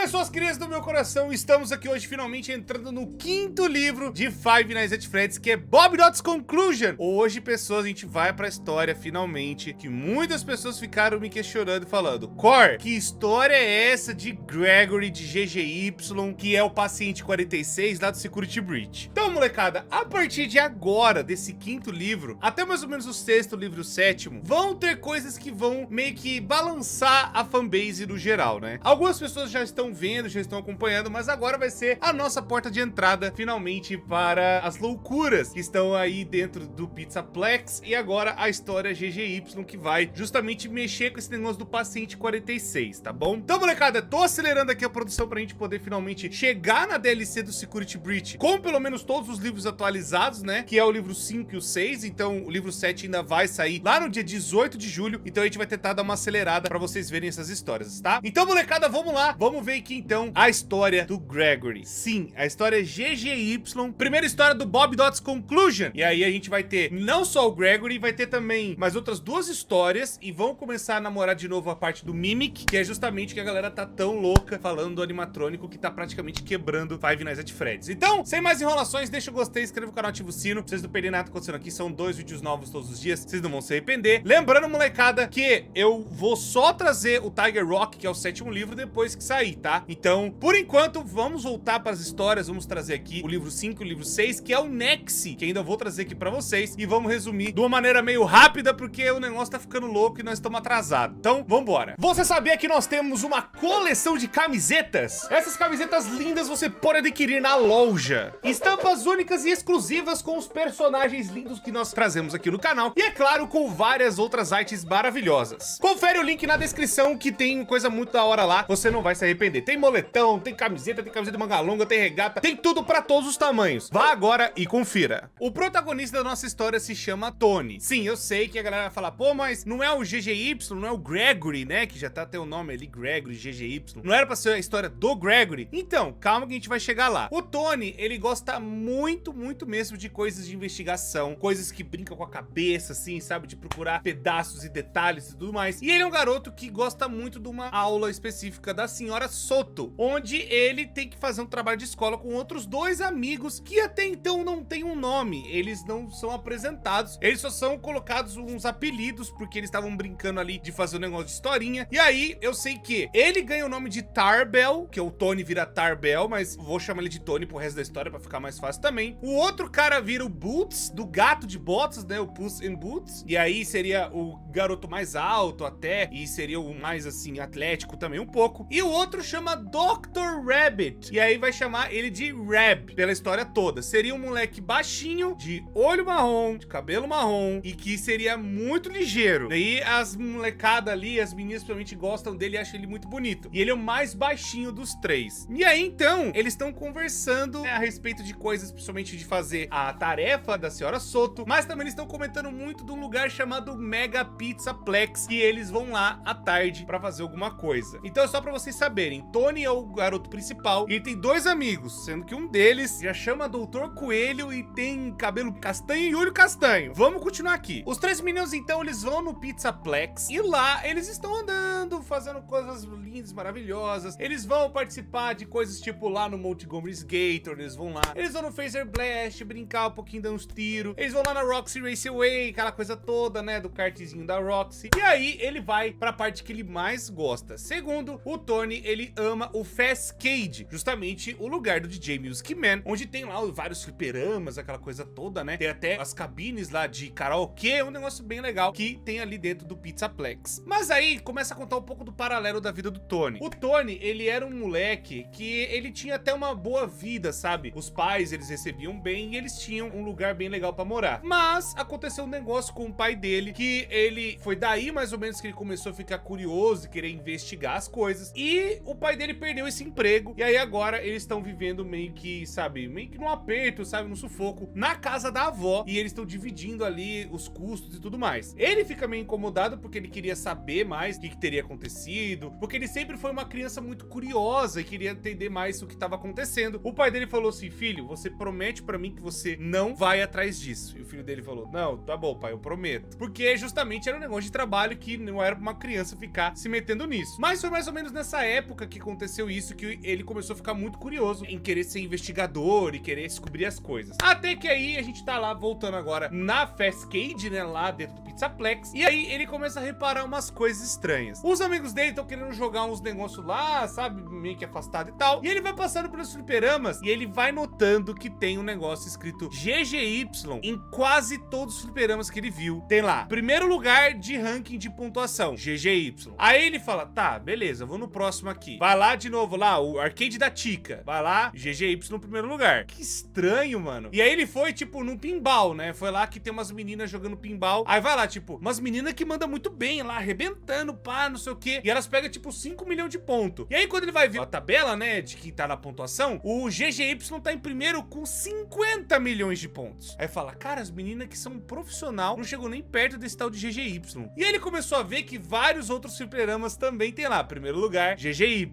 pessoas queridas do meu coração, estamos aqui hoje finalmente entrando no quinto livro de Five Nights at Freddy's, que é Bob Dots Conclusion. Hoje, pessoas, a gente vai pra história finalmente, que muitas pessoas ficaram me questionando e falando: Cor, que história é essa de Gregory de GGY, que é o paciente 46 lá do Security Breach? Então, molecada, a partir de agora, desse quinto livro, até mais ou menos o sexto livro e o sétimo, vão ter coisas que vão meio que balançar a fanbase no geral, né? Algumas pessoas já estão vendo, já estão acompanhando, mas agora vai ser a nossa porta de entrada, finalmente, para as loucuras que estão aí dentro do Pizzaplex, e agora a história GGY, que vai justamente mexer com esse negócio do paciente 46, tá bom? Então, molecada, tô acelerando aqui a produção pra gente poder finalmente chegar na DLC do Security Breach com pelo menos todos os livros atualizados, né? Que é o livro 5 e o 6, então o livro 7 ainda vai sair lá no dia 18 de julho, então a gente vai tentar dar uma acelerada pra vocês verem essas histórias, tá? Então, molecada, vamos lá, vamos ver aqui então a história do Gregory. Sim, a história GGY, primeira história do Bob Dots Conclusion. E aí a gente vai ter não só o Gregory, vai ter também mais outras duas histórias, e vão começar a namorar de novo a parte do Mimic, que é justamente que a galera tá tão louca falando do animatrônico que tá praticamente quebrando Five Nights at Freddy's. Então, sem mais enrolações, deixa o gostei, inscreva no canal, ativa o sino, pra vocês não perderem nada acontecendo aqui. São 2 vídeos novos todos os dias, vocês não vão se arrepender. Lembrando, molecada, que eu vou só trazer o Tiger Rock, que é o 7º livro, depois que sair, tá? Então, por enquanto, vamos voltar para as histórias, vamos trazer aqui o livro 5 e o livro 6, que é o Nexi, que ainda vou trazer aqui pra vocês, e vamos resumir de uma maneira meio rápida, porque o negócio tá ficando louco e nós estamos atrasados. Então, vambora. Você sabia que nós temos uma coleção de camisetas? Essas camisetas lindas você pode adquirir na loja. Estampas únicas e exclusivas com os personagens lindos que nós trazemos aqui no canal, e é claro, com várias outras artes maravilhosas. Confere o link na descrição, que tem coisa muito da hora lá, você não vai se arrepender. Tem moletão, tem camiseta de manga longa, tem regata, tem tudo pra todos os tamanhos. Vá agora e confira. O protagonista da nossa história se chama Tony. Sim, eu sei que a galera vai falar: pô, mas não é o GGY, não é o Gregory, né? Que já tá até o nome ali, Gregory, GGY. Não era pra ser a história do Gregory? Então, calma que a gente vai chegar lá. O Tony, ele gosta muito mesmo de coisas de investigação, coisas que brincam com a cabeça, assim, sabe? De procurar pedaços e detalhes e tudo mais. E ele é um garoto que gosta muito de uma aula específica da senhora Soto, onde ele tem que fazer um trabalho de escola com outros 2 amigos que até então não tem um nome. Eles não são apresentados, eles só são colocados uns apelidos, porque eles estavam brincando ali de fazer um negócio de historinha. E aí, eu sei que ele ganha o nome de Tarbell, que o Tony vira Tarbell, mas vou chamar ele de Tony pro resto da história pra ficar mais fácil também. O outro cara vira o Boots, do gato de botas, né? O Puss in Boots. E aí seria o garoto mais alto até, e seria o mais, assim, atlético também um pouco. E o outro chama Dr. Rabbit, e aí vai chamar ele de Rab pela história toda. Seria um moleque baixinho, de olho marrom, de cabelo marrom, e que seria muito ligeiro. Daí as molecadas ali, as meninas principalmente gostam dele e acham ele muito bonito. E ele é o mais baixinho dos 3. E aí, então, eles estão conversando, né, a respeito de coisas, principalmente de fazer a tarefa da senhora Soto, mas também eles estão comentando muito de um lugar chamado Mega Pizzaplex, que eles vão lá à tarde pra fazer alguma coisa. Então é só pra vocês saberem, Tony é o garoto principal e ele tem 2 amigos, sendo que um deles já chama Doutor Coelho e tem cabelo castanho e olho castanho. Vamos continuar aqui. Os 3 meninos, então, eles vão no Pizzaplex e lá eles estão andando, fazendo coisas lindas, maravilhosas. Eles vão participar de coisas tipo lá no Montgomery's Gator, eles vão lá. Eles vão no Phaser Blast, brincar um pouquinho, dar uns tiros. Eles vão lá na Roxy Raceway, aquela coisa toda, né, do kartzinho da Roxy. E aí ele vai pra parte que ele mais gosta. Segundo o Tony, ele ama o Fastcade, justamente o lugar do DJ Music Man, onde tem lá vários fliperamas, aquela coisa toda, né? Tem até as cabines lá de karaokê, um negócio bem legal que tem ali dentro do Pizzaplex. Mas aí começa a contar um pouco do paralelo da vida do Tony. O Tony, ele era um moleque que ele tinha até uma boa vida, sabe? Os pais, eles recebiam bem e eles tinham um lugar bem legal pra morar. Mas aconteceu um negócio com o pai dele, que ele foi daí mais ou menos que ele começou a ficar curioso e querer investigar as coisas. E o pai dele perdeu esse emprego. E aí agora eles estão vivendo meio que, sabe, meio que num aperto, sabe, num sufoco, na casa da avó. E eles estão dividindo ali os custos e tudo mais. Ele fica meio incomodado porque ele queria saber mais o que teria acontecido, porque ele sempre foi uma criança muito curiosa e queria entender mais o que estava acontecendo. O pai dele falou assim: filho, você promete pra mim que você não vai atrás disso? E o filho dele falou: não, tá bom, pai, eu prometo. Porque justamente era um negócio de trabalho que não era pra uma criança ficar se metendo nisso. Mas foi mais ou menos nessa época que que aconteceu isso, que ele começou a ficar muito curioso em querer ser investigador e querer descobrir as coisas. Até que aí a gente tá lá, voltando agora na Fastcade, né, lá dentro do Pizzaplex, e aí ele começa a reparar umas coisas estranhas. Os amigos dele estão querendo jogar uns negócios lá, sabe, meio que afastado e tal, e ele vai passando pelos fliperamas e ele vai notando que tem um negócio escrito GGY em quase todos os fliperamas que ele viu. Tem lá, primeiro lugar de ranking de pontuação, GGY. Aí ele fala, tá, beleza, vou no próximo aqui. Vai lá de novo, lá, o arcade da Tica. Vai lá, GGY no primeiro lugar. Que estranho, mano. E aí ele foi, tipo, num pinball, né? Foi lá que tem umas meninas jogando pinball. Aí vai lá, tipo, umas meninas que mandam muito bem lá, arrebentando, pá, não sei o quê. E elas pegam, tipo, 5 milhões de pontos. E aí quando ele vai ver a tabela, né, de quem tá na pontuação, o GGY tá em primeiro com 50 milhões de pontos. Aí fala, cara, as meninas que são profissional não chegou nem perto desse tal de GGY. E aí ele começou a ver que vários outros fliperamas também tem lá, primeiro lugar, GGY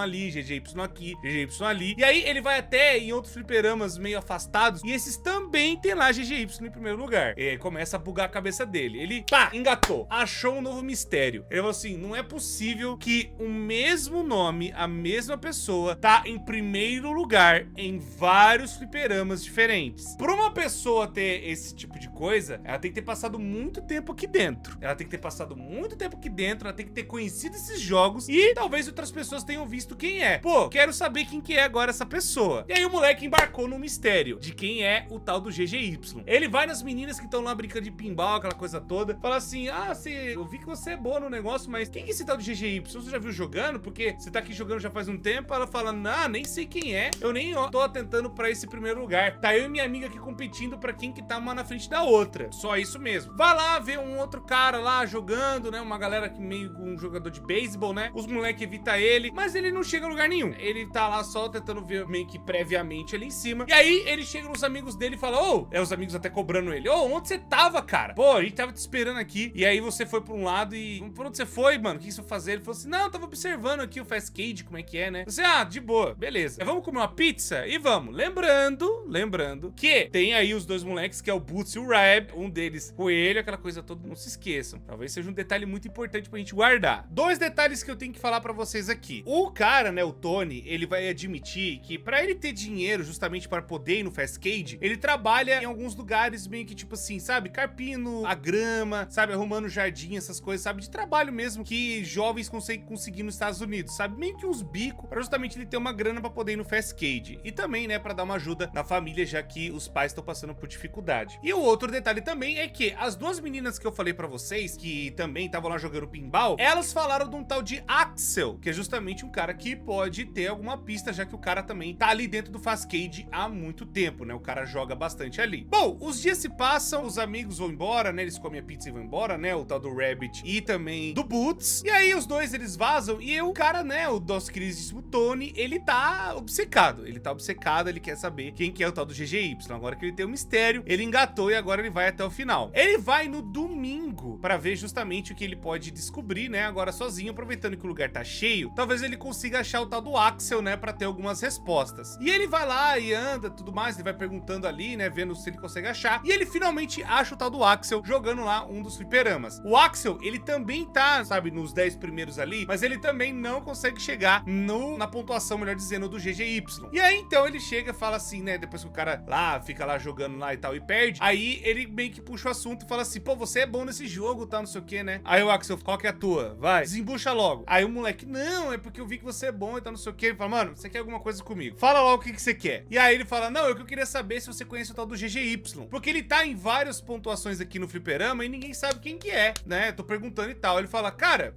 ali, GGY aqui, GGY ali. E aí ele vai até em outros fliperamas meio afastados e esses também tem lá GGY em primeiro lugar. E aí começa a bugar a cabeça dele. Ele, pá, engatou, achou um novo mistério. Ele falou assim, não é possível que o mesmo nome, a mesma pessoa, tá em primeiro lugar em vários fliperamas diferentes. Pra uma pessoa ter esse tipo de coisa, ela tem que ter passado muito tempo aqui dentro. Ela tem que ter passado muito tempo aqui dentro, ela tem que ter conhecido esses jogos e talvez outras pessoas tenham visto quem é. Pô, quero saber quem que é agora essa pessoa. E aí o moleque embarcou no mistério de quem é o tal do GGY. Ele vai nas meninas que estão lá brincando de pinball, aquela coisa toda, fala assim, ah, eu vi que você é boa no negócio, mas quem que é esse tal de GGY? Você já viu jogando? Porque você tá aqui jogando já faz um tempo. Ela fala, não, nem sei quem é, eu nem tô atentando pra esse primeiro lugar. Tá eu e minha amiga aqui competindo pra quem que tá uma na frente da outra. Só isso mesmo. Vai lá ver um outro cara lá jogando, né? Uma galera que meio um jogador de beisebol, né? Os moleques evitam ele, mas ele não chega a lugar nenhum. Ele tá lá só tentando ver meio que previamente ali em cima. E aí ele chega nos amigos dele e fala, ô, os amigos até cobrando ele, ô, onde você tava, cara? Pô, a gente tava te esperando aqui. E aí você foi pra um lado e, por onde você foi, mano? O que você foi fazer? Ele falou assim, não, eu tava observando aqui o Fastcade, como é que é, né? Você, de boa, beleza. Vamos comer uma pizza? E vamos. Lembrando que tem aí os dois moleques, que é o Boots e o Rab, um deles coelho, aquela coisa toda, não se esqueçam. Talvez seja um detalhe muito importante pra gente guardar. Dois detalhes que eu tenho que falar pra vocês aqui. O cara, né, o Tony, ele vai admitir que pra ele ter dinheiro justamente para poder ir no Fastcade, ele trabalha em alguns lugares meio que tipo assim, sabe? Carpino, a grama, sabe? Arrumando jardim, essas coisas, sabe? De trabalho mesmo que jovens conseguem conseguir nos Estados Unidos, sabe? Meio que uns bicos pra justamente ele ter uma grana pra poder ir no Fastcade. E também, né, pra dar uma ajuda na família, já que os pais estão passando por dificuldade. E o outro detalhe também é que as duas meninas que eu falei pra vocês, que também estavam lá jogando pinball, elas falaram de um tal de Axel, que é justamente um cara que pode ter alguma pista, já que o cara também tá ali dentro do Fastcade há muito tempo, né? O cara joga bastante ali. Bom, os dias se passam, os amigos vão embora, né? Eles comem a pizza e vão embora, né? O tal do Rabbit e também do Boots. E aí os dois, eles vazam e o cara, né? O nosso queridíssimo Tony, ele tá obcecado. Ele quer saber quem que é o tal do GGY. Agora que ele tem um mistério, ele engatou e agora ele vai até o final. Ele vai no domingo pra ver justamente o que ele pode descobrir, né? Agora sozinho, aproveitando que o lugar tá cheio, talvez ele consiga achar o tal do Axel, né? Pra ter algumas respostas. E ele vai lá e anda, tudo mais, ele vai perguntando ali, né? Vendo se ele consegue achar. E ele finalmente acha o tal do Axel jogando lá um dos fliperamas. O Axel, ele também tá, sabe, nos 10 primeiros ali, mas ele também não consegue chegar na pontuação, melhor dizendo, do GGY. E aí, então, ele chega e fala assim, né? Depois que o cara lá, fica lá jogando lá e tal e perde, aí ele meio que puxa o assunto e fala assim, pô, você é bom nesse jogo, tal, não sei o que, né? Aí o Axel, qual que é a tua? Vai, desembucha logo. Aí o moleque, não, é porque eu vi que você é bom e tal, não sei o que. Ele fala, mano, você quer alguma coisa comigo? Fala logo o que você quer. E aí ele fala, não, eu queria saber se você conhece o tal do GGY. Porque ele tá em várias pontuações aqui no fliperama e ninguém sabe quem que é, né? Tô perguntando e tal. Ele fala, cara,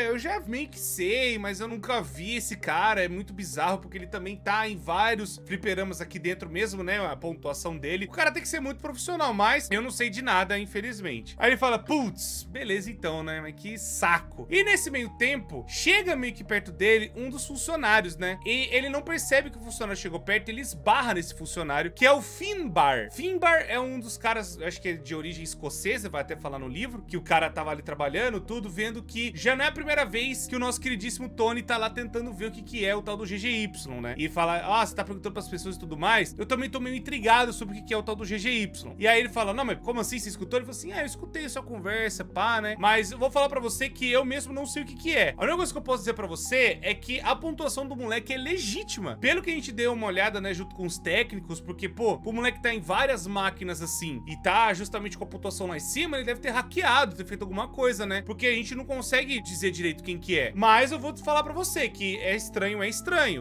eu já meio que sei, mas eu nunca vi esse cara, é muito bizarro, porque ele também tá em vários fliperamas aqui dentro mesmo, né? A pontuação dele. O cara tem que ser muito profissional, mas eu não sei de nada, infelizmente. Aí ele fala, putz, beleza então, né? Mas que saco. E nesse meio tempo, chega meio que perto dele um dos funcionários, né? E ele não percebe que o funcionário chegou perto, ele esbarra nesse funcionário, que é o Finbar. Finbar é um dos caras, acho que é de origem escocesa, vai até falar no livro, que o cara tava ali trabalhando, tudo, vendo que já não é a primeira vez que o nosso queridíssimo Tony tá lá tentando ver o que é o tal do GGY, né? E fala, você tá perguntando pras pessoas e tudo mais? Eu também tô meio intrigado sobre o que é o tal do GGY. E aí ele fala, não, mas como assim, você escutou? Ele falou assim, eu escutei a sua conversa, pá, né? Mas eu vou falar pra você que eu mesmo não sei o que é. A única coisa que eu posso dizer pra você é que a pontuação do moleque é legítima. Pelo que a gente deu uma olhada, né, junto com os técnicos, porque, pô, o moleque tá em várias máquinas assim e tá justamente com a pontuação lá em cima, ele deve ter hackeado, ter feito alguma coisa, né? Porque a gente não consegue dizer direito quem que é. Mas eu vou te falar pra você que é estranho.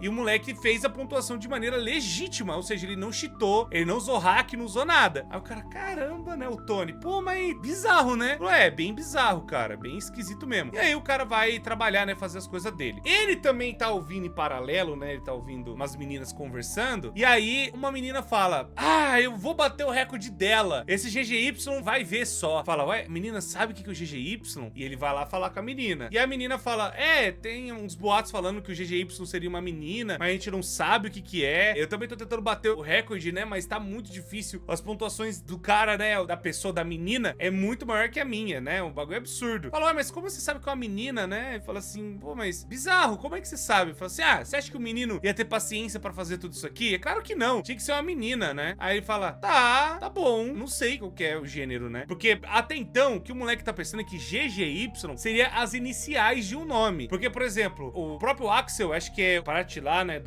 E o moleque fez a pontuação de maneira legítima, ou seja, ele não cheatou, ele não usou hack, não usou nada. Aí o cara, caramba, né, o Tony? Pô, mas bizarro, né? Falou, é, bem bizarro, cara, bem esquisito mesmo. E aí o cara vai trabalhar, né, fazer as coisas dele. Ele também tá ouvindo em paralelo, né, ele tá ouvindo umas meninas conversando, e aí uma menina fala, ah, eu vou bater o recorde dela, esse GGY vai ver só. Fala, ué, menina, sabe o que é o GGY? E ele vai lá falar com a menina. E a menina fala, é, tem uns boatos falando que o GGY seria uma menina, mas a gente não sabe o que que é. Eu também tô tentando bater o recorde, né, mas tá muito difícil. As pontuações do cara, né, da pessoa, da menina, é muito maior que a minha, né, um bagulho absurdo. Fala, ué, mas como você sabe que é uma menina, né? Ele fala assim, pô, mas bizarro, como é que você sabe? Fala assim, ah, você acha que o menino ia ter paciência pra fazer tudo isso aqui? É claro que não, tinha que ser uma menina, né? Aí ele fala, tá bom, não sei qual que é o gênero, né? Porque até então, o que o moleque tá pensando é que GGY seria as iniciais de um nome. Porque, por exemplo, o próprio Axel, acho que é parte lá, né,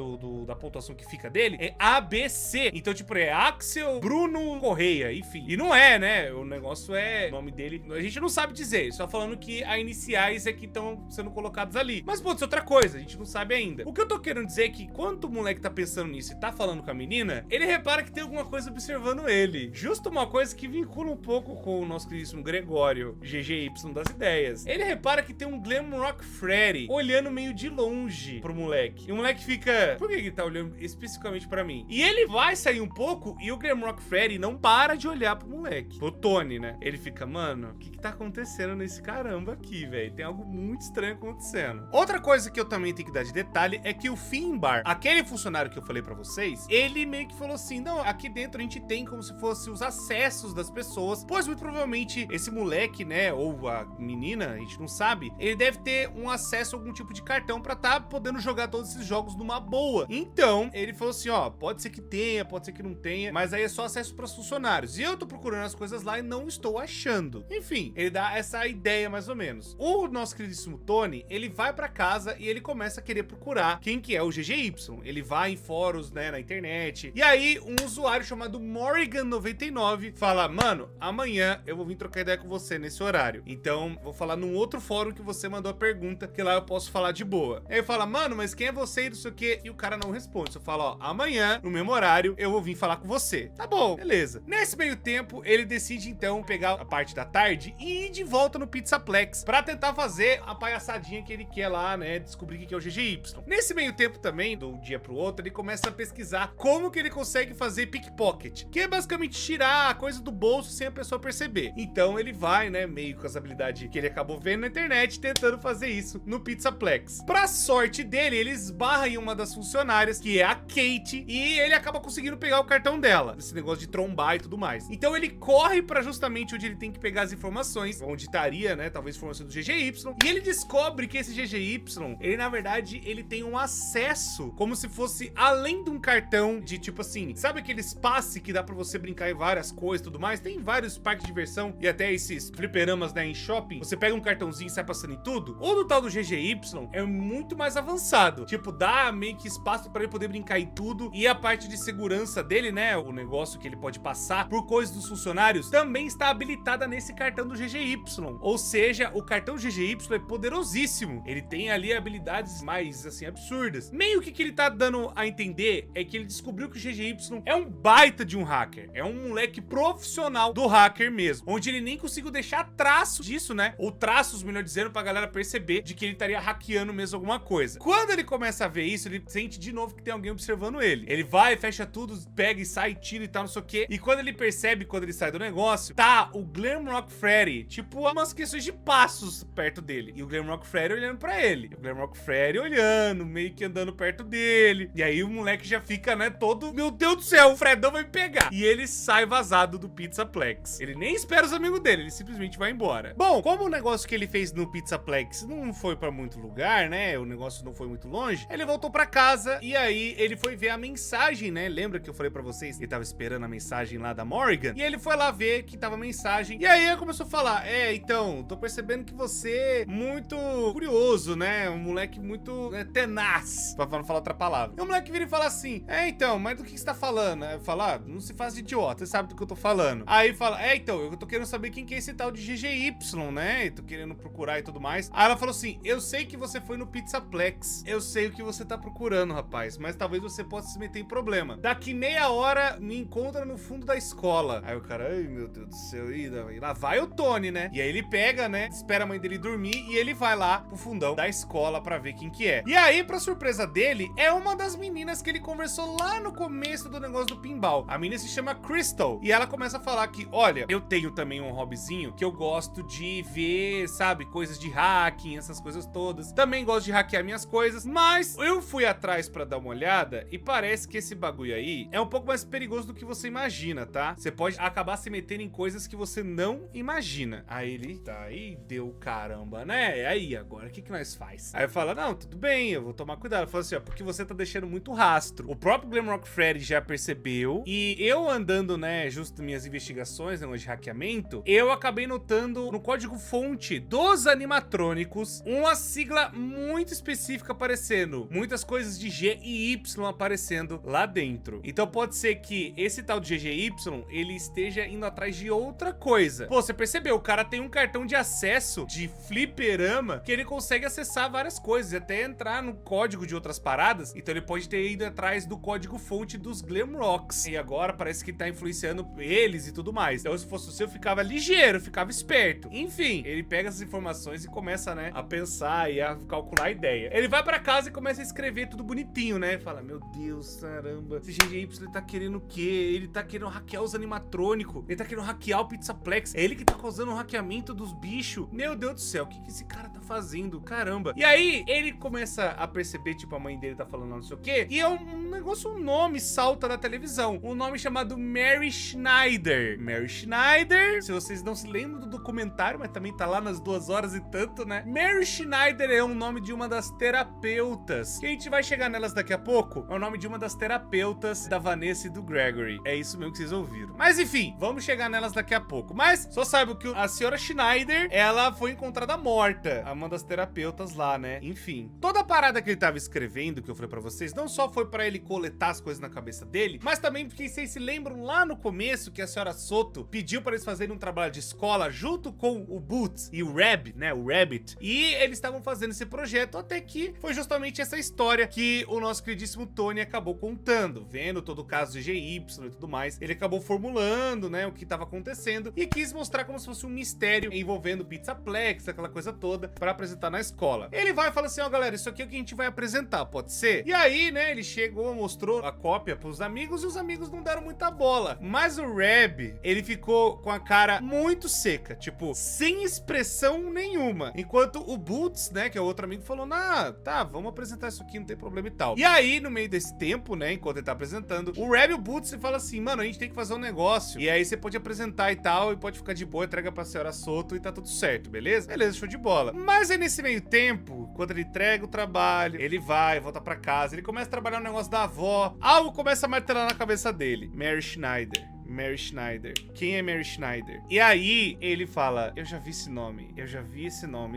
da pontuação que fica dele, é ABC. Então, tipo, é Axel Bruno Correia, enfim. E não é, né? O negócio é... O nome dele... A gente não sabe dizer, só falando que as iniciais é que estão sendo colocadas ali. Mas pode ser outra coisa, a gente não sabe ainda. O que eu tô querendo dizer é que quando o moleque tá pensando nisso e tá falando com a menina, ele repara que tem alguma coisa observando ele. Justo uma coisa que vincula um pouco com o nosso queridíssimo Gregório, GGY das ideias. Ele repara que tem um Glamrock Freddy olhando meio de longe pro moleque. E o moleque fica... Por que ele tá olhando especificamente pra mim? E ele vai sair um pouco e o Glamrock Freddy não para de olhar pro moleque. Pro Tony, né? Ele fica, mano, o que tá acontecendo nesse caramba aqui, velho? Tem algo muito estranho acontecendo. Outra coisa que eu também tenho que dar de detalhe é que o Finbar, aquele funcionário que eu falei pra vocês, ele meio que falou assim, não, aqui dentro a gente tem como se fosse os acessos das pessoas, pois muito provavelmente esse moleque, né, ou a menina, a gente não sabe, ele deve ter um acesso a algum tipo de cartão pra tá podendo jogar todos esses jogos numa boa. Então, ele falou assim, ó, pode ser que tenha, pode ser que não tenha, mas aí é só acesso pros funcionários. E eu tô procurando as coisas lá e não estou achando. Enfim, ele dá essa ideia mais ou menos. O nosso queridíssimo Tony, ele vai pra casa e ele começa a querer procurar quem que é o GGY. Ele vai em fóruns, né, na internet. E aí, um usuário chamado Morrigan99 fala, mano, amanhã eu vou vir trocar ideia com você nesse horário. Então, vou falar num outro fórum que você mandou a pergunta, que lá eu posso falar de boa. Aí ele fala, mano, mas quem é você e não sei o que? E o cara não responde. Eu falo, ó, amanhã, no mesmo horário, eu vou vir falar com você. Tá bom, beleza. Nesse meio tempo, ele decide então pegar a parte da tarde e ir de volta no Pizzaplex pra tentar fazer a palhaçadinha que ele quer lá, né, descobrir o que é o GGY. Nesse meio tempo também, do dia pro outro, ele começa a pesquisar como que ele consegue fazer pickpocket, que é basicamente tirar a coisa do bolso sem a pessoa perceber. Então ele vai, né, meio com as habilidades que ele acabou vendo na internet, tentando fazer isso no Pizzaplex. Pra sorte dele, ele esbarra em uma das funcionárias, que é a Kate, e ele acaba conseguindo pegar o cartão dela, esse negócio de trombar e tudo mais. Então ele corre pra justamente onde ele tem que pegar as informações, onde estaria, né, talvez informação do GGY, e ele descobre que esse GGY, ele na verdade, ele tem um acesso, como se fosse além de um cartão de tipo assim, sabe aquele espaço que dá pra você brincar em várias coisas e tudo mais? Tem vários parques de diversão e até esses fliperamas, né, em shopping, você pega um cartãozinho e sai passando em tudo. O do tal do GGY é muito mais avançado, tipo, dá meio que espaço pra ele poder brincar em tudo, e a parte de segurança dele, né, o negócio que ele pode passar por coisas dos funcionários, também está habilitada nesse cartão do GGY, ou seja, o cartão GGY é poderosíssimo, ele tem ali habilidades mais, assim, absurdas. Meio que ele tá dando a entender é que ele descobriu que o GGY é um baita de um hacker, é um moleque profissional do hacker mesmo, onde ele nem conseguiu deixar traço disso, né, ou traços, melhor dizendo, pra galera perceber de que ele estaria hackeando mesmo alguma coisa. Quando ele começa a ver isso, ele sente de novo que tem alguém observando ele. Ele vai, fecha tudo, pega e sai, tira e tal, não sei o que. E quando ele percebe, quando ele sai do negócio, tá o Glamrock Freddy, tipo, umas questões de passos perto dele. E o Glamrock Freddy olhando pra ele. E o Glamrock Freddy olhando, meio que andando perto dele. E aí o moleque já fica, né, todo, meu Deus do céu, o Fredão vai me pegar. E ele sai vazado do Pizzaplex. Ele nem espera os amigos dele, ele simplesmente vai embora. Bom, como o negócio que ele fez no Pizzaplex não foi pra muito lugar, né, o negócio não foi muito longe, ele voltou pra casa e aí ele foi ver a mensagem, né, lembra que eu falei pra vocês que ele tava esperando a mensagem lá da Morrigan? E ele foi lá ver que tava a mensagem, e aí ele começou a falar, então, tô percebendo que você é muito curioso, né, né? Um moleque muito tenaz, pra não falar outra palavra. E o moleque vira e fala assim, então, mas do que você tá falando? Aí fala, não se faz de idiota, você sabe do que eu tô falando. Aí fala, então, eu tô querendo saber quem que é esse tal de GGY, né? Eu tô querendo procurar e tudo mais. Aí ela falou assim, eu sei que você foi no Pizzaplex, eu sei o que você tá procurando, rapaz, mas talvez você possa se meter em problema. Daqui meia hora, me encontra no fundo da escola. Aí o cara, ai meu Deus do céu, e lá vai o Tony, né? E aí ele pega, né, espera a mãe dele dormir e ele vai lá pro fundão da escola pra ver quem que é. E aí, pra surpresa dele, é uma das meninas que ele conversou lá no começo do negócio do pinball. A menina se chama Crystal e ela começa a falar que, olha, eu tenho também um hobbyzinho que eu gosto de ver, sabe, coisas de hacking, essas coisas todas. Também gosto de hackear minhas coisas, mas eu fui atrás pra dar uma olhada e parece que esse bagulho aí é um pouco mais perigoso do que você imagina, tá? Você pode acabar se metendo em coisas que você não imagina. Aí ele, tá aí, deu caramba, né? Aí, agora, o que que nós faz? Aí fala, não, tudo bem, eu vou tomar cuidado. Fala assim, ó, porque você tá deixando muito rastro. O próprio Glamrock Freddy já percebeu e eu andando, né, justo minhas investigações, né, de hackeamento, eu acabei notando no código-fonte dos animatrônicos uma sigla muito específica aparecendo. Muitas coisas de G e Y aparecendo lá dentro. Então pode ser que esse tal de GGY, ele esteja indo atrás de outra coisa. Pô, você percebeu? O cara tem um cartão de acesso de fliperama que ele consegue acessar várias coisas, até entrar no código de outras paradas. Então ele pode ter ido atrás do código-fonte dos Glamrocks. E agora parece que tá influenciando eles e tudo mais. Então se fosse o seu, ficava ligeiro, ficava esperto. Enfim, ele pega essas informações e começa, né, a pensar e a calcular a ideia. Ele vai pra casa e começa a escrever tudo bonitinho, né? Fala, meu Deus, caramba, esse GGY ele tá querendo o quê? Ele tá querendo hackear os animatrônicos, ele tá querendo hackear o Pizzaplex, é ele que tá causando o hackeamento dos bichos. Meu Deus do céu, o que que esse cara tá fazendo? Caramba. E aí, ele começa a perceber, tipo, a mãe dele tá falando não sei o quê, e é um negócio, um nome salta da televisão, um nome chamado Mary Schneider. Mary Schneider, se vocês não se lembram do documentário, mas também tá lá nas 2 horas e tanto, né? Mary Schneider é o nome de uma das terapeutas, que a gente vai chegar nelas daqui a pouco. É o nome de uma das terapeutas da Vanessa e do Gregory. É isso mesmo que vocês ouviram. Mas enfim, vamos chegar nelas daqui a pouco. Mas só saiba que a senhora Schneider, ela foi encontrada morta, uma das terapeutas lá, né? Enfim, toda a parada que ele tava escrevendo, que eu falei pra vocês, não só foi pra ele coletar as coisas na cabeça dele, mas também porque vocês se lembram lá no começo que a senhora Soto pediu pra eles fazerem um trabalho de escola junto com o Boots e o Rab, né? O Rabbit. E eles estavam fazendo esse projeto até que foi justamente essa história que o nosso queridíssimo Tony acabou contando, vendo todo o caso de GY e tudo mais. Ele acabou formulando, né, o que estava acontecendo e quis mostrar como se fosse um mistério envolvendo o Pizzaplex, aquela coisa toda, para apresentar na escola. Ele vai e fala assim, ó, galera, isso aqui é o que a gente vai apresentar, pode ser? E aí, né, ele chegou, mostrou a cópia pros amigos e os amigos não deram muita bola. Mas o Rab, ele ficou com a cara muito seca, tipo, sem expressão nenhuma. Enquanto o Boots, né, que é o outro amigo, falou, ah, tá, vamos apresentar isso aqui, não tem problema e tal. E aí, no meio desse tempo, né, enquanto ele tá apresentando, o Rab e o Boots fala assim, mano, a gente tem que fazer um negócio. E aí você pode apresentar e tal, e pode ficar de boa, entrega pra senhora Soto e tá tudo certo, beleza? Beleza, show de bola. Mas aí nesse meio tempo, quando ele entrega o trabalho, ele vai, volta pra casa, ele começa a trabalhar no negócio da avó, algo começa a martelar na cabeça dele. Mary Schneider. Mary Schneider. Quem é Mary Schneider? E aí ele fala, eu já vi esse nome,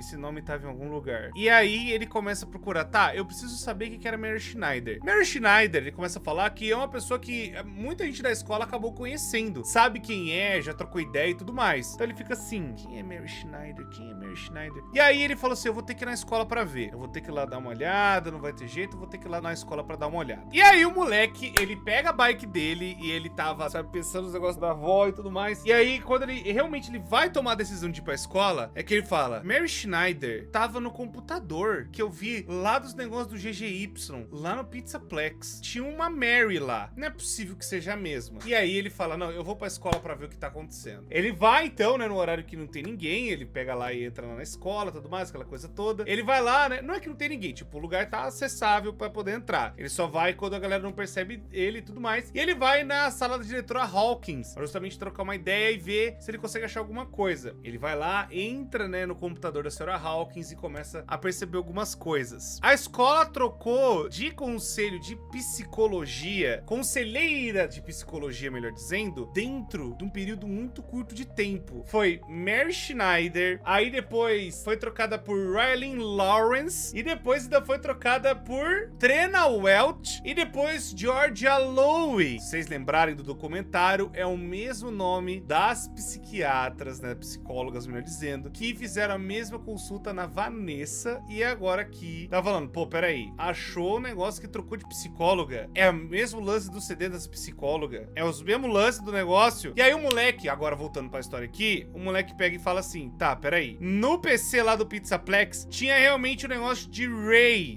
esse nome tava em algum lugar. E aí ele começa a procurar, tá, eu preciso saber o que era Mary Schneider. Mary Schneider, ele começa a falar que é uma pessoa que muita gente da escola acabou conhecendo, sabe quem é, já trocou ideia e tudo mais. Então ele fica assim, quem é Mary Schneider? Quem é Mary Schneider? E aí ele falou assim, eu vou ter que ir na escola pra ver, eu vou ter que ir lá dar uma olhada, não vai ter jeito, eu vou ter que ir lá na escola pra dar uma olhada. E aí o moleque, ele pega a bike dele e ele tava, sabe, pensando os negócios da avó e tudo mais. E aí, quando ele realmente vai tomar a decisão de ir pra escola, é que ele fala, Mary Schneider tava no computador que eu vi lá dos negócios do GGY, lá no Pizzaplex. Tinha uma Mary lá. Não é possível que seja a mesma. E aí ele fala, não, eu vou pra escola pra ver o que tá acontecendo. Ele vai então, né, no horário que não tem ninguém, ele pega lá e entra lá na escola, tudo mais, aquela coisa toda. Ele vai lá, né, não é que não tem ninguém, tipo, o lugar tá acessável pra poder entrar. Ele só vai quando a galera não percebe ele e tudo mais. E ele vai na sala da diretora Hall Hawkins, pra justamente trocar uma ideia e ver se ele consegue achar alguma coisa. Ele vai lá, entra, né, no computador da senhora Hawkins e começa a perceber algumas coisas. A escola trocou de conselho de psicologia, conselheira de psicologia, melhor dizendo, dentro de um período muito curto de tempo. Foi Mary Schneider, aí depois foi trocada por Rylin Lawrence, e depois ainda foi trocada por Trena Welch, e depois Georgia Lowe. Se vocês lembrarem do documentário, é o mesmo nome das psiquiatras, né, psicólogas, melhor dizendo, que fizeram a mesma consulta na Vanessa, e agora aqui tá falando, pô, peraí, achou um negócio que trocou de psicóloga, é o mesmo lance do CD das psicólogas, é os mesmos lances do negócio. E aí o moleque, agora voltando pra história aqui, o moleque pega e fala assim, tá, peraí, no PC lá do Pizzaplex, tinha realmente o negócio de Ray,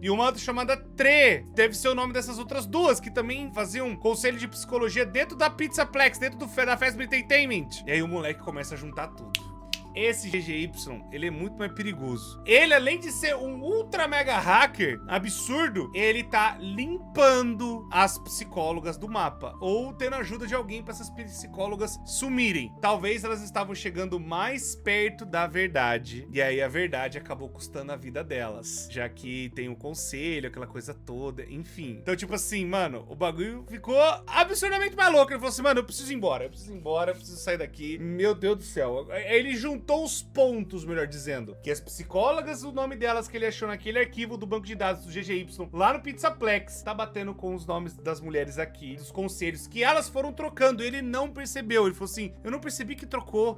e uma outra chamada Tre, deve ser o nome dessas outras duas, que também faziam conselho de psicologia dentro da Pizzaplex, dentro da Fazbear Entertainment. E aí o moleque começa a juntar tudo. Esse GGY, ele é muito mais perigoso. Ele, além de ser um ultra mega hacker absurdo, ele tá limpando as psicólogas do mapa, ou tendo ajuda de alguém para essas psicólogas sumirem. Talvez elas estavam chegando mais perto da verdade, e aí a verdade acabou custando a vida delas, já que tem um conselho, aquela coisa toda, enfim. Então, tipo assim, mano, o bagulho ficou absurdamente mais louco. Ele falou assim, mano, eu preciso ir embora, eu preciso sair daqui. Meu Deus do céu. Ele juntou os pontos, melhor dizendo, que as psicólogas, o nome delas que ele achou naquele arquivo do banco de dados do GGY, lá no Pizzaplex, tá batendo com os nomes das mulheres aqui, dos conselhos, que elas foram trocando. Ele não percebeu, ele falou assim, eu não percebi que trocou,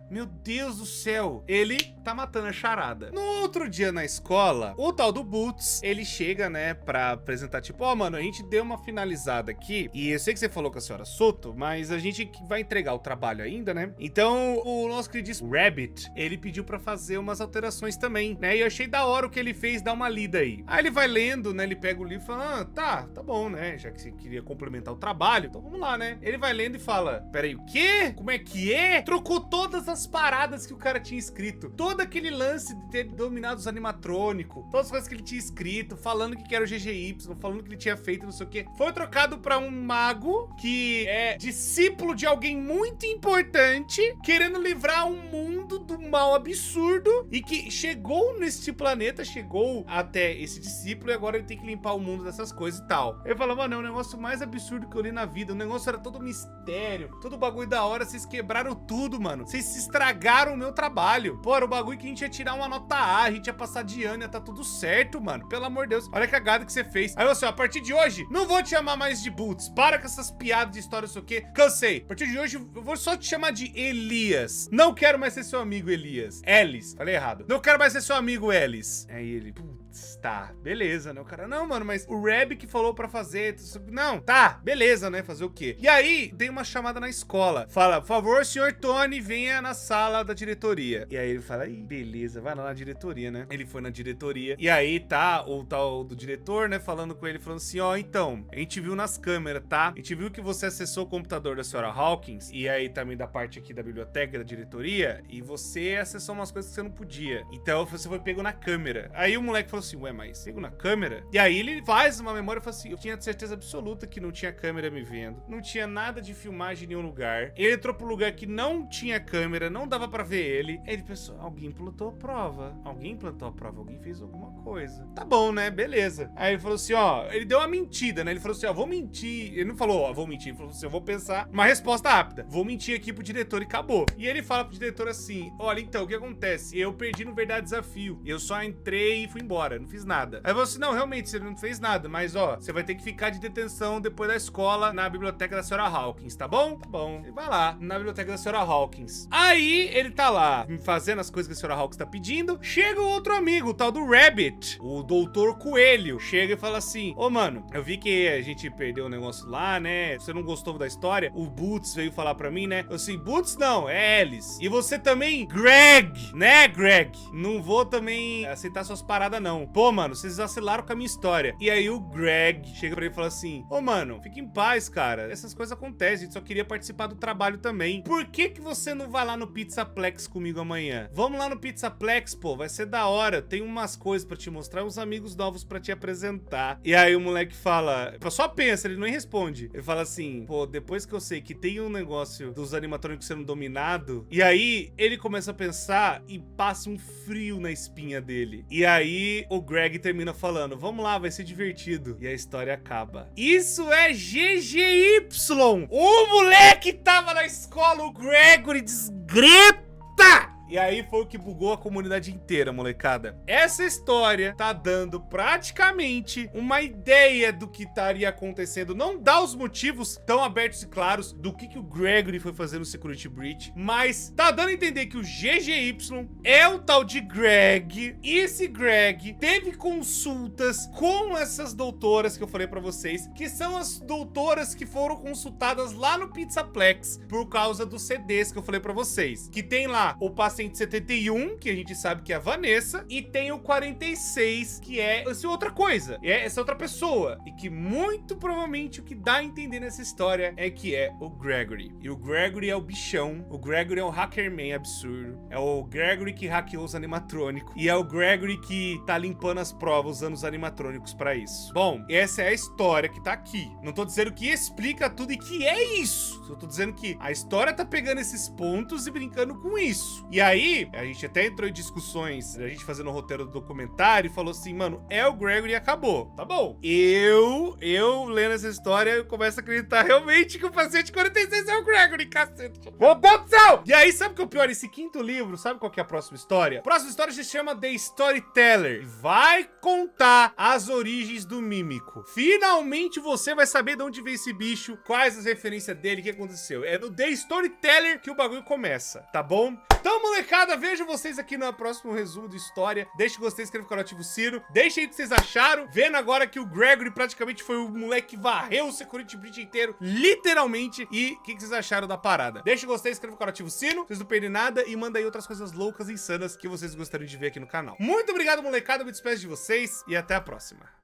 meu Deus do céu, ele tá matando a charada. No outro dia na escola, o tal do Boots, ele chega, né, pra apresentar, tipo, ó, mano, a gente deu uma finalizada aqui, e eu sei que você falou com a senhora Soto, mas a gente vai entregar o trabalho ainda, né, então o nosso queridíssimo Rabbit, ele pediu pra fazer umas alterações também, né, e eu achei da hora o que ele fez, dá uma lida aí. Aí ele vai lendo, né, ele pega o livro e fala, tá bom, né, já que você queria complementar o trabalho, então vamos lá, né. Ele vai lendo e fala, peraí, o quê? Como é que é? Trocou todas as paradas que o cara tinha escrito, todo aquele lance de ter dominado os animatrônicos, todas as coisas que ele tinha escrito, falando que era o GGY, falando que ele tinha feito não sei o quê, foi trocado pra um mago que é discípulo de alguém muito importante, querendo livrar um mundo do mal absurdo, e que chegou neste planeta, chegou até esse discípulo, e agora ele tem que limpar o mundo dessas coisas e tal. Ele fala, mano, é o negócio mais absurdo que eu li na vida, o negócio era todo mistério, todo bagulho da hora, vocês quebraram tudo, mano, vocês se estragaram o meu trabalho. Pô, era o bagulho que a gente ia tirar uma nota A, a gente ia passar de ano, ia tá tudo certo, mano, pelo amor de Deus, olha a cagada que você fez. Aí você, a partir de hoje, não vou te chamar mais de Boots, para com essas piadas de história, não sei o quê, cansei. A partir de hoje, eu vou só te chamar de Elias. Não quero mais ser seu amigo, Elias. Ellis, falei errado. Não quero mais ser seu amigo, Ellis. Aí ele, putz, tá, beleza, né? O cara, não, mano, mas o Reb que falou pra fazer, não, tá, beleza, né? Fazer o quê? E aí, tem uma chamada na escola. Fala, por favor, senhor Tony, venha na sala da diretoria. E aí ele fala, ih, beleza, vai lá na diretoria, né? Ele foi na diretoria. E aí tá o tal do diretor, né? Falando com ele, falando assim, ó, então, a gente viu nas câmeras, tá? A gente viu que você acessou o computador da senhora Hawkins, e aí também da parte aqui da biblioteca, da diretoria, e você acessou umas coisas que você não podia. Então você foi pego na câmera. Aí o moleque falou assim, ué, mas pego na câmera? E aí ele faz uma memória e fala assim, eu tinha certeza absoluta que não tinha câmera me vendo, não tinha nada de filmagem em nenhum lugar. Ele entrou pro lugar que não tinha câmera, não dava pra ver ele. Aí ele pensou, alguém plantou a prova, alguém fez alguma coisa. Tá bom, né? Beleza. Aí ele falou assim, ó, ele deu uma mentira, né? Ele falou assim, ó, vou mentir. Ele não falou, ó, vou mentir. Ele falou assim, eu vou pensar uma resposta rápida. Vou mentir aqui pro diretor e acabou. E ele fala pro diretor assim, olha, então, o que acontece? Eu perdi no Verdade Desafio. Eu só entrei e fui embora, não fiz nada. Aí você, não, realmente, você não fez nada, mas ó, você vai ter que ficar de detenção depois da escola na biblioteca da senhora Hawkins, tá bom? Tá bom. Ele vai lá, na biblioteca da senhora Hawkins. Aí, ele tá lá, fazendo as coisas que a senhora Hawkins tá pedindo. Chega o outro amigo, o tal do Rabbit, o doutor Coelho. Chega e fala assim, ô, mano, eu vi que a gente perdeu o negócio lá, né? Você não gostou da história? O Boots veio falar pra mim, né? Eu assim, Boots não, é Alice. E você também, Greg, né, Greg? Não vou também aceitar suas paradas, não. não. Pô, mano, vocês vacilaram com a minha história. E aí o Greg chega pra ele e fala assim, ô, mano, fica em paz, cara. Essas coisas acontecem, a gente só queria participar do trabalho também. Por que você não vai lá no Pizzaplex comigo amanhã? Vamos lá no Pizzaplex, pô, vai ser da hora. Tem umas coisas pra te mostrar, uns amigos novos pra te apresentar. E aí o moleque fala, só pensa, ele nem responde. Ele fala assim, pô, depois que eu sei que tem um negócio dos animatrônicos sendo dominado, e aí ele começa a pensar e passa um frio na espinha dele. E aí o Greg termina falando, vamos lá, vai ser divertido. E a história acaba. Isso é GGY! O moleque tava na escola, o Gregory desgreta! E aí foi o que bugou a comunidade inteira, molecada. Essa história tá dando praticamente uma ideia do que estaria acontecendo. Não dá os motivos tão abertos e claros do que o Gregory foi fazer no Security Breach, mas tá dando a entender que o GGY é o tal de Greg. E esse Greg teve consultas com essas doutoras que eu falei pra vocês, que são as doutoras que foram consultadas lá no Pizzaplex por causa dos CDs que eu falei pra vocês. Que tem lá o paciente 71, que a gente sabe que é a Vanessa, e tem o 46, que é essa outra coisa, é essa outra pessoa, e que muito provavelmente o que dá a entender nessa história é que é o Gregory. E o Gregory é o bichão, o Gregory é o hackerman absurdo, é o Gregory que hackeou os animatrônicos, e é o Gregory que tá limpando as provas usando os animatrônicos pra isso. Bom, essa é a história que tá aqui. Não tô dizendo que explica tudo e que é isso, eu tô dizendo que a história tá pegando esses pontos e brincando com isso. E aí, a gente até entrou em discussões, a gente fazendo o roteiro do documentário, e falou assim, mano, é o Gregory e acabou. Tá bom. Eu lendo essa história, eu começo a acreditar realmente que o paciente 46 é o Gregory, cacete. Meu Deus do céu! E aí, sabe o que é o pior? Esse quinto livro, sabe qual que é a próxima história? A próxima história se chama The Storyteller. Vai contar as origens do Mímico. Finalmente você vai saber de onde veio esse bicho, quais as referências dele, o que aconteceu. É no The Storyteller que o bagulho começa, tá bom? Então, molecada, vejo vocês aqui no próximo resumo de história. Deixa o gostei, inscreva no canal, ativa o sino. Deixa aí o que vocês acharam. Vendo agora que o Gregory praticamente foi o moleque que varreu o Security Breach inteiro, literalmente. E o que vocês acharam da parada? Deixa o gostei, inscreva no canal, ativa o sino. Vocês não perdem nada e manda aí outras coisas loucas e insanas que vocês gostariam de ver aqui no canal. Muito obrigado, molecada. Me despeço de vocês e até a próxima.